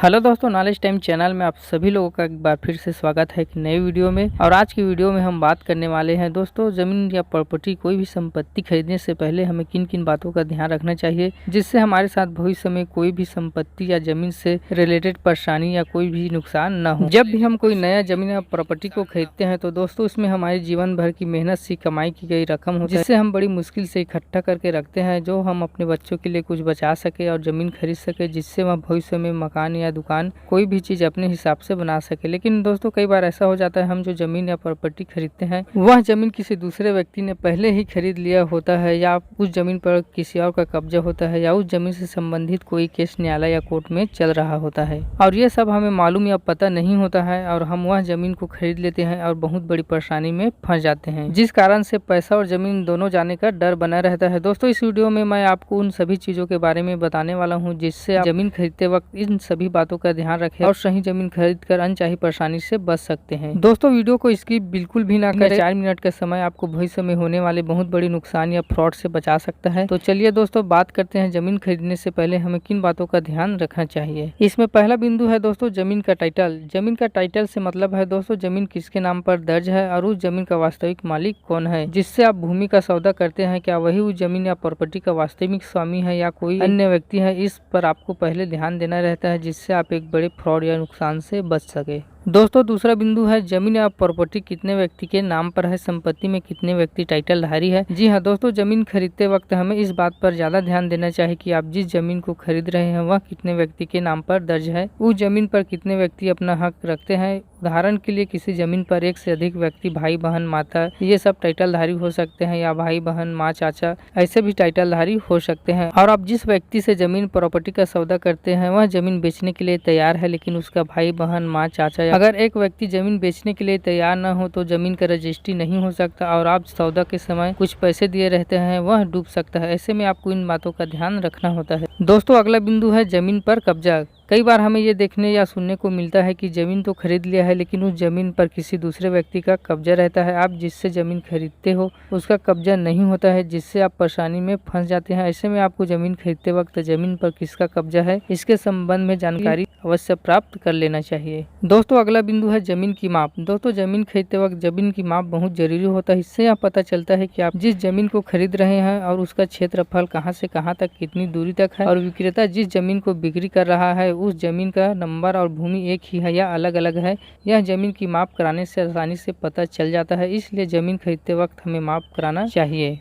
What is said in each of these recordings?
Hello दोस्तों, knowledge time channel में आप सभी लोगों का एक बार फिर से स्वागत है एक नई वीडियो में। और आज की वीडियो में हम बात करने वाले हैं दोस्तों, जमीन या प्रॉपर्टी कोई भी संपत्ति खरीदने से पहले हमें किन किन बातों का ध्यान रखना चाहिए, जिससे हमारे साथ भविष्य में कोई भी संपत्ति या जमीन से रिलेटेड परेशानी या कोई भी नुकसान न हो। जब भी हम कोई नया जमीन या प्रॉपर्टी को खरीदते हैं तो दोस्तों उसमें हमारे जीवन भर की मेहनत से कमाई की गई रकम होती है, जिससे हम बड़ी मुश्किल से इकट्ठा करके रखते हैं, जो हम अपने बच्चों के लिए कुछ बचा सके और जमीन खरीद सके, जिससे वह भविष्य में मकान या दुकान कोई भी चीज अपने हिसाब से बना सके। लेकिन दोस्तों कई बार ऐसा हो जाता है, हम जो जमीन या प्रॉपर्टी खरीदते हैं वह जमीन किसी दूसरे व्यक्ति ने पहले ही खरीद लिया होता है, या उस जमीन पर किसी और का कब्जा होता है, या उस जमीन से संबंधित कोई केस न्यायालय या कोर्ट में चल रहा होता है और ये सब हमें मालूम या पता नहीं होता है और हम वह जमीन को खरीद लेते हैं और बहुत बड़ी परेशानी में फंस जाते हैं, जिस कारण से पैसा और जमीन दोनों जाने का डर बना रहता है। दोस्तों इस वीडियो में मैं आपको उन सभी चीजों के बारे में बताने वाला हूँ, जिससे आप जमीन खरीदते वक्त इन सभी बातों का ध्यान रखें और सही जमीन खरीद कर अनचाही परेशानी से बच सकते हैं। दोस्तों वीडियो को स्किप बिल्कुल भी ना करें, 4 मिनट का समय आपको भविष्य में होने वाले बहुत बड़ी नुकसान या फ्रॉड से बचा सकता है। तो चलिए दोस्तों बात करते हैं जमीन खरीदने से पहले हमें किन बातों का ध्यान रखना चाहिए। इसमें पहला बिंदु है दोस्तों जमीन का टाइटल। जमीन का टाइटल से मतलब है दोस्तों जमीन किसके नाम पर दर्ज है और उस जमीन का वास्तविक मालिक कौन है। जिससे आप भूमि का सौदा करते हैं, क्या वही उस जमीन या प्रॉपर्टी का वास्तविक स्वामी है या कोई अन्य व्यक्ति है, इस पर आपको पहले ध्यान देना रहता है, जिससे आप एक बड़े फ्रॉड या नुकसान से बच सके। दोस्तों दूसरा बिंदु है जमीन या प्रॉपर्टी कितने व्यक्ति के नाम पर है, संपत्ति में कितने व्यक्ति टाइटलधारी है। जी हाँ दोस्तों, जमीन खरीदते वक्त हमें इस बात पर ज्यादा ध्यान देना चाहिए कि आप जिस जमीन को खरीद रहे हैं वह कितने व्यक्ति के नाम पर दर्ज है, उस जमीन पर कितने व्यक्ति अपना हक रखते हैं। उदाहरण के लिए किसी जमीन पर एक से अधिक व्यक्ति, भाई बहन माता, ये सब टाइटलधारी हो सकते हैं, या भाई बहन माँ चाचा ऐसे भी टाइटलधारी हो सकते हैं। और आप जिस व्यक्ति से जमीन प्रॉपर्टी का सौदा करते हैं वह जमीन बेचने के लिए तैयार है, लेकिन उसका भाई बहन माँ चाचा, अगर एक व्यक्ति जमीन बेचने के लिए तैयार न हो तो जमीन का रजिस्ट्री नहीं हो सकता और आप सौदा के समय कुछ पैसे दिए रहते हैं वह डूब सकता है। ऐसे में आपको इन बातों का ध्यान रखना होता है। दोस्तों अगला बिंदु है जमीन पर कब्जा। कई बार हमें ये देखने या सुनने को मिलता है कि जमीन तो खरीद लिया है, लेकिन उस जमीन पर किसी दूसरे व्यक्ति का कब्जा रहता है। आप जिससे जमीन खरीदते हो उसका कब्जा नहीं होता है, जिससे आप परेशानी में फंस जाते हैं। ऐसे में आपको जमीन खरीदते वक्त जमीन पर किसका कब्जा है इसके संबंध में जानकारी अवश्य प्राप्त कर लेना चाहिए। दोस्तों अगला बिंदु है जमीन की माप। दोस्तों जमीन खरीदते वक्त जमीन की माप बहुत जरूरी होता है। इससे यह पता चलता है कि आप जिस जमीन को खरीद रहे हैं और उसका क्षेत्रफल कहां से कहां तक कितनी दूरी तक है, और विक्रेता जिस जमीन को बिक्री कर रहा है उस जमीन का नंबर और भूमि एक ही है या अलग अलग है। यह जमीन की माप कराने से आसानी से पता चल जाता है, इसलिए जमीन खरीदते वक्त हमें माप कराना चाहिए।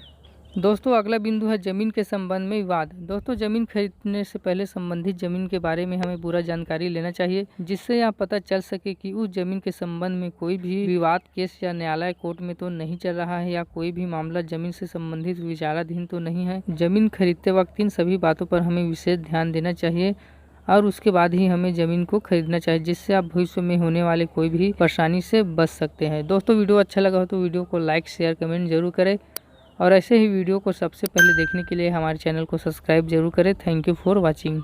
दोस्तों अगला बिंदु है जमीन के संबंध में विवाद। दोस्तों जमीन खरीदने से पहले संबंधित जमीन के बारे में हमें पूरा जानकारी लेना चाहिए, जिससे यह पता चल सके कि उस जमीन के संबंध में कोई भी विवाद, केस या न्यायालय कोर्ट में तो नहीं चल रहा है, या कोई भी मामला जमीन से संबंधित विचाराधीन तो नहीं है। जमीन खरीदते वक्त इन सभी बातों पर हमें विशेष ध्यान देना चाहिए और उसके बाद ही हमें ज़मीन को खरीदना चाहिए, जिससे आप भविष्य में होने वाले कोई भी परेशानी से बच सकते हैं। दोस्तों वीडियो अच्छा लगा हो तो वीडियो को लाइक शेयर कमेंट जरूर करें और ऐसे ही वीडियो को सबसे पहले देखने के लिए हमारे चैनल को सब्सक्राइब जरूर करें। Thank you for watching.